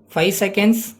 5 seconds.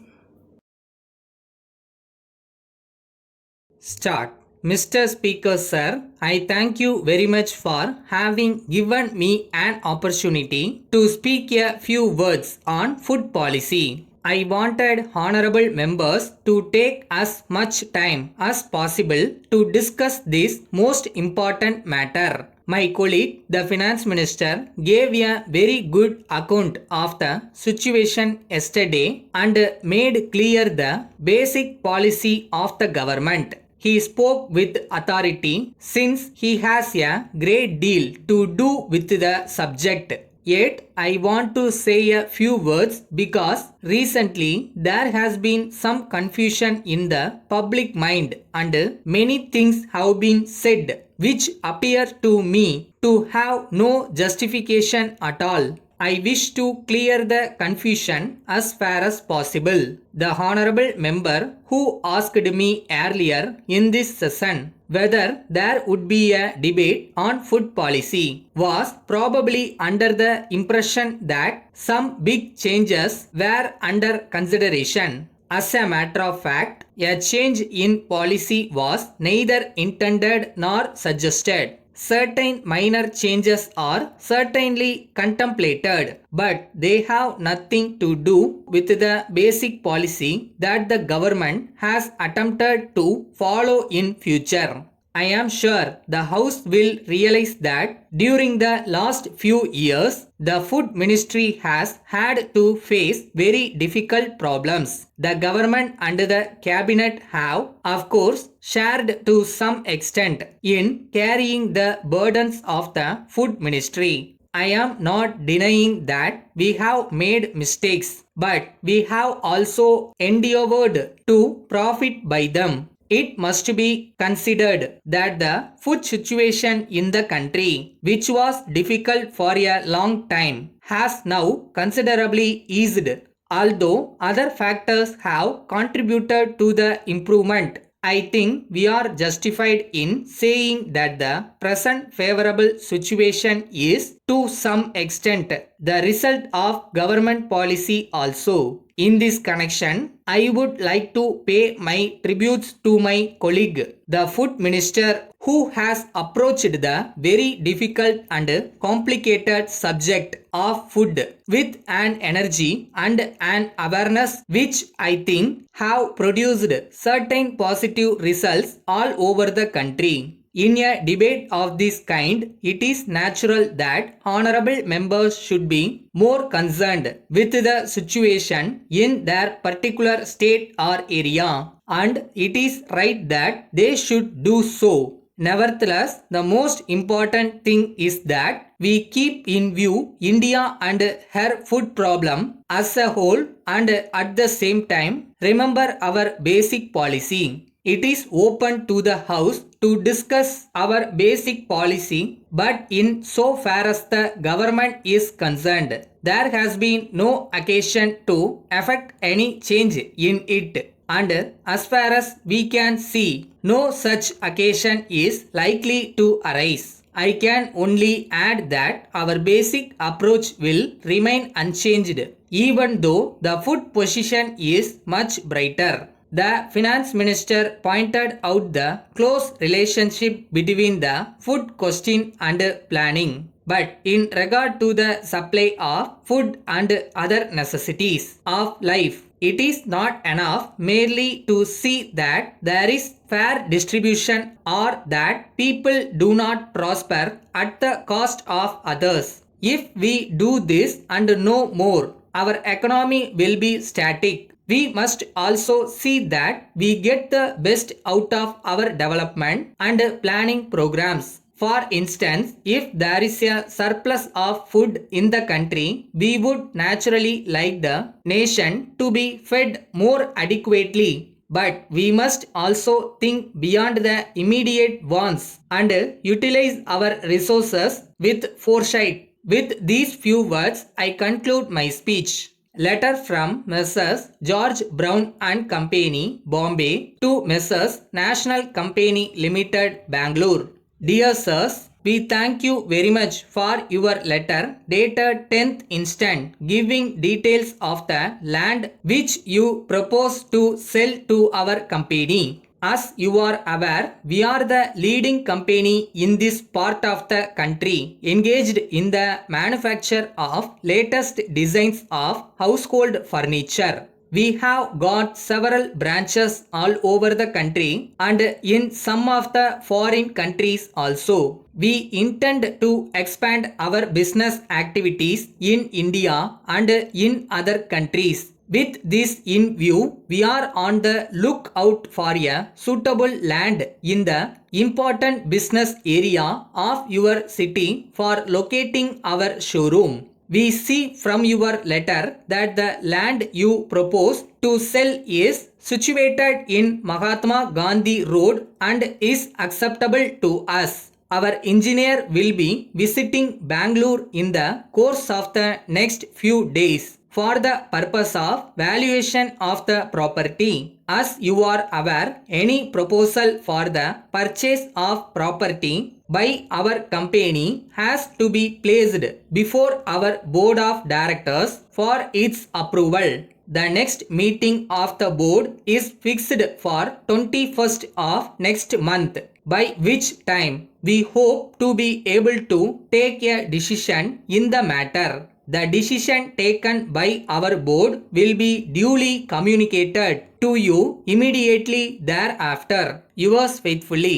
Start. Mr. Speaker Sir, I thank you very much for having given me an opportunity to speak a few words on food policy. I wanted honorable members to take as much time as possible to discuss this most important matter. My colleague, the finance minister, gave a very good account of the situation yesterday and made clear the basic policy of the government. He spoke with authority since he has a great deal to do with the subject. Yet, I want to say a few words because recently there has been some confusion in the public mind and many things have been said which appear to me to have no justification at all. I wish to clear the confusion as far as possible. The honorable member who asked me earlier in this session whether there would be a debate on food policy was probably under the impression that some big changes were under consideration. As a matter of fact, a change in policy was neither intended nor suggested. Certain minor changes are certainly contemplated, but they have nothing to do with the basic policy that the government has attempted to follow in future. I am sure the House will realize that during the last few years, the Food Ministry has had to face very difficult problems. The government and the cabinet have, of course, shared to some extent in carrying the burdens of the Food Ministry. I am not denying that we have made mistakes, but we have also endeavored to profit by them. It must be considered that the food situation in the country, which was difficult for a long time, has now considerably eased. Although other factors have contributed to the improvement, I think we are justified in saying that the present favorable situation is to some extent the result of government policy also. In this connection, I would like to pay my tributes to my colleague, the food minister, who has approached the very difficult and complicated subject of food with an energy and an awareness which I think have produced certain positive results all over the country. In a debate of this kind, it is natural that honorable members should be more concerned with the situation in their particular state or area, and it is right that they should do so. Nevertheless, the most important thing is that we keep in view India and her food problem as a whole and at the same time remember our basic policy. It is open to the House to discuss our basic policy, but in so far as the government is concerned, there has been no occasion to effect any change in it. And as far as we can see, no such occasion is likely to arise. I can only add that our basic approach will remain unchanged, even though the food position is much brighter. The finance minister pointed out the close relationship between the food question and planning. But in regard to the supply of food and other necessities of life, it is not enough merely to see that there is fair distribution or that people do not prosper at the cost of others. If we do this and no more, our economy will be static. We must also see that we get the best out of our development and planning programs. For instance, if there is a surplus of food in the country, we would naturally like the nation to be fed more adequately. But we must also think beyond the immediate wants and utilize our resources with foresight. With these few words, I conclude my speech. Letter from Messrs. George Brown and Company, Bombay, to Messrs. National Company Limited, Bangalore. Dear Sirs, We thank you very much for your letter dated 10th instant giving details of the land which you propose to sell to our company. As you are aware, we are the leading company in this part of the country engaged in the manufacture of latest designs of household furniture. We have got several branches all over the country and in some of the foreign countries also. We intend to expand our business activities in India and in other countries. With this in view, we are on the lookout for a suitable land in the important business area of your city for locating our showroom. We see from your letter that the land you propose to sell is situated in Mahatma Gandhi Road and is acceptable to us. Our engineer will be visiting Bangalore in the course of the next few days for the purpose of valuation of the property. As you are aware, any proposal for the purchase of property by our company has to be placed before our board of directors for its approval. The next meeting of the board is fixed for 21st of next month, by which time we hope to be able to take a decision in the matter. The decision taken by our board will be duly communicated to you immediately thereafter. Yours faithfully.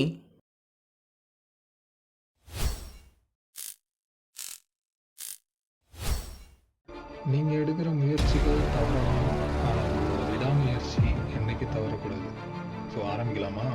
நீங்கள் எடுக்கிற முயற்சிகள் தவறலாம், ஆனால் உங்களோட விடாமுயற்சி என்னைக்கு தவறக்கூடாது. So ஆரம்பிக்கலாமா?